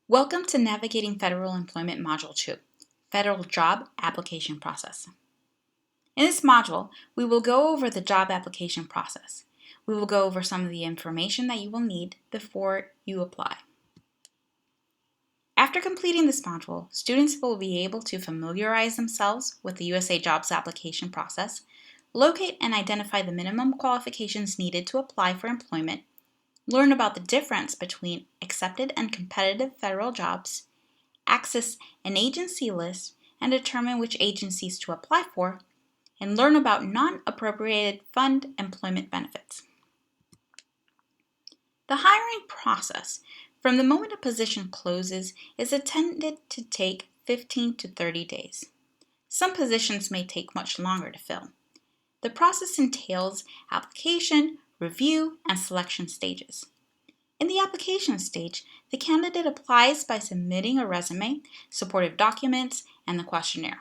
Welcome to Navigating Federal Employment Module 2, Federal Job Application Process. In this module, we will go over the job application process. We will go over some of the information that you will need before you apply. After completing this module, students will be able to familiarize themselves with the USA Jobs application process, locate and identify the minimum qualifications needed to apply for employment, learn about the difference between accepted and competitive federal jobs, access an agency list and determine which agencies to apply for, and learn about non-appropriated fund employment benefits. The hiring process from the moment a position closes is intended to take 15 to 30 days. Some positions may take much longer to fill. The process entails application, review, and selection stages. In the application stage, the candidate applies by submitting a resume, supportive documents, and the questionnaire.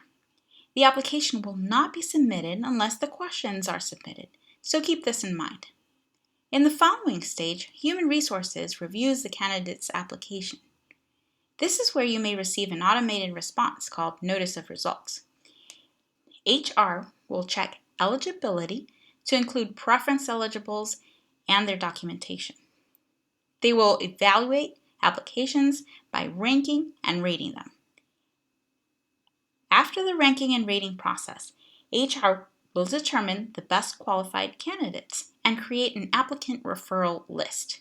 The application will not be submitted unless the questions are submitted, so keep this in mind. In the following stage, Human Resources reviews the candidate's application. This is where you may receive an automated response called Notice of Results. HR will check eligibility to include preference eligibles and their documentation. They will evaluate applications by ranking and rating them. After the ranking and rating process, HR will determine the best qualified candidates and create an applicant referral list.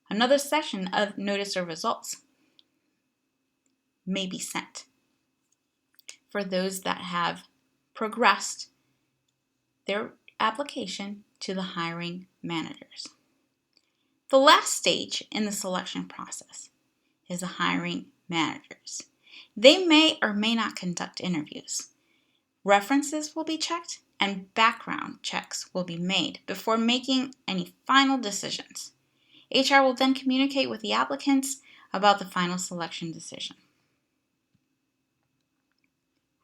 Another section of Notice of Results may be sent for those that have progressed their application to the hiring managers. The last stage in the selection process is the hiring managers. They may or may not conduct interviews. References will be checked and background checks will be made before making any final decisions. HR will then communicate with the applicants about the final selection decision.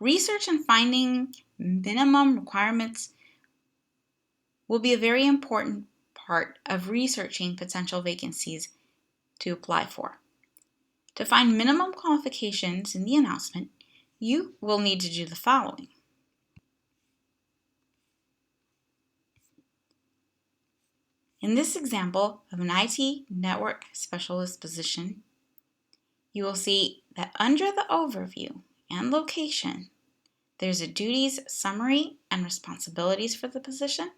Research and finding minimum requirements will be a very important part of researching potential vacancies to apply for. To find minimum qualifications in the announcement, you will need to do the following. In this example of an IT network specialist position, you will see that under the overview and location, there's a duties summary and responsibilities for the position.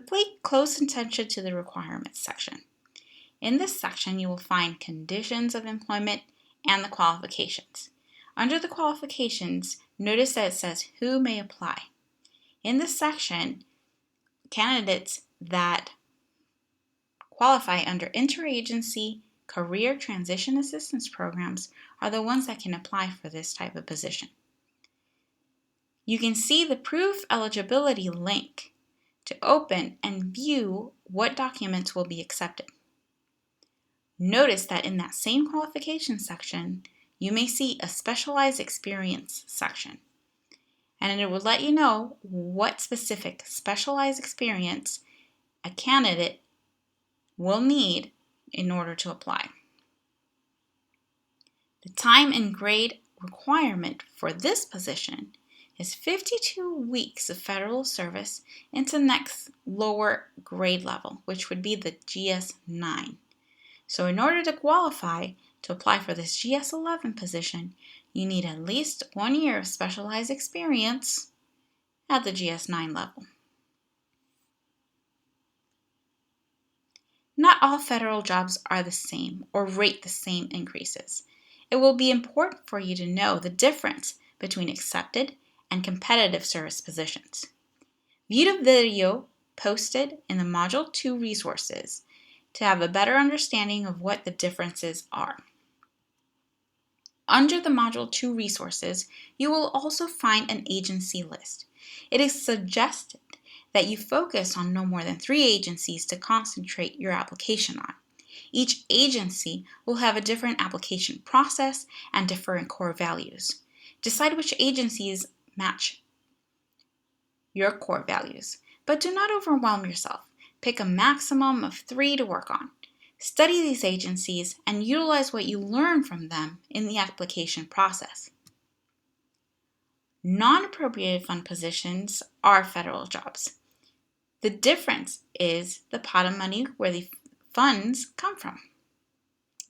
Pay close attention to the requirements section. In this section, you will find conditions of employment and the qualifications. Under the qualifications, notice that it says who may apply. In this section, candidates that qualify under interagency career transition assistance programs are the ones that can apply for this type of position. You can see the proof eligibility link to open and view what documents will be accepted. Notice that in that same qualification section, you may see a specialized experience section, and it will let you know what specific specialized experience a candidate will need in order to apply. The time and grade requirement for this position is 52 weeks of federal service into next lower grade level, which would be the GS-9. So in order to qualify to apply for this GS-11 position, you need at least 1 year of specialized experience at the GS-9 level. Not all federal jobs are the same or rate the same increases. It will be important for you to know the difference between accepted and competitive service positions. View the video posted in the Module 2 resources to have a better understanding of what the differences are. Under the Module 2 resources, you will also find an agency list. It is suggested that you focus on no more than 3 agencies to concentrate your application on. Each agency will have a different application process and different core values. Decide which agencies match your core values, but do not overwhelm yourself. Pick a maximum of 3 to work on. Study these agencies and utilize what you learn from them in the application process. Non-appropriated fund positions are federal jobs. The difference is the pot of money where the funds come from.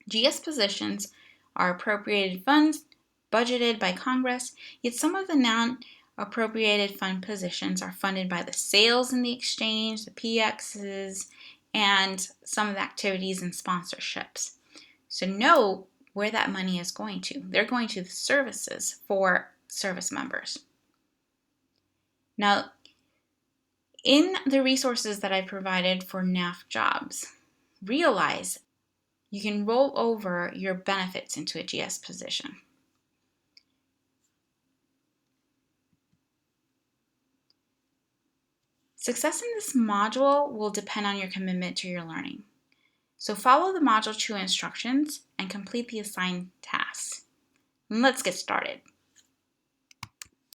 GS positions are appropriated funds budgeted by Congress, yet some of the non-appropriated fund positions are funded by the sales in the exchange, the PXs, and some of the activities and sponsorships. So know where that money is going to. They're going to the services for service members. Now, in the resources that I provided for NAF jobs, realize you can roll over your benefits into a GS position. Success in this module will depend on your commitment to your learning. So follow the Module 2 instructions and complete the assigned tasks. Let's get started.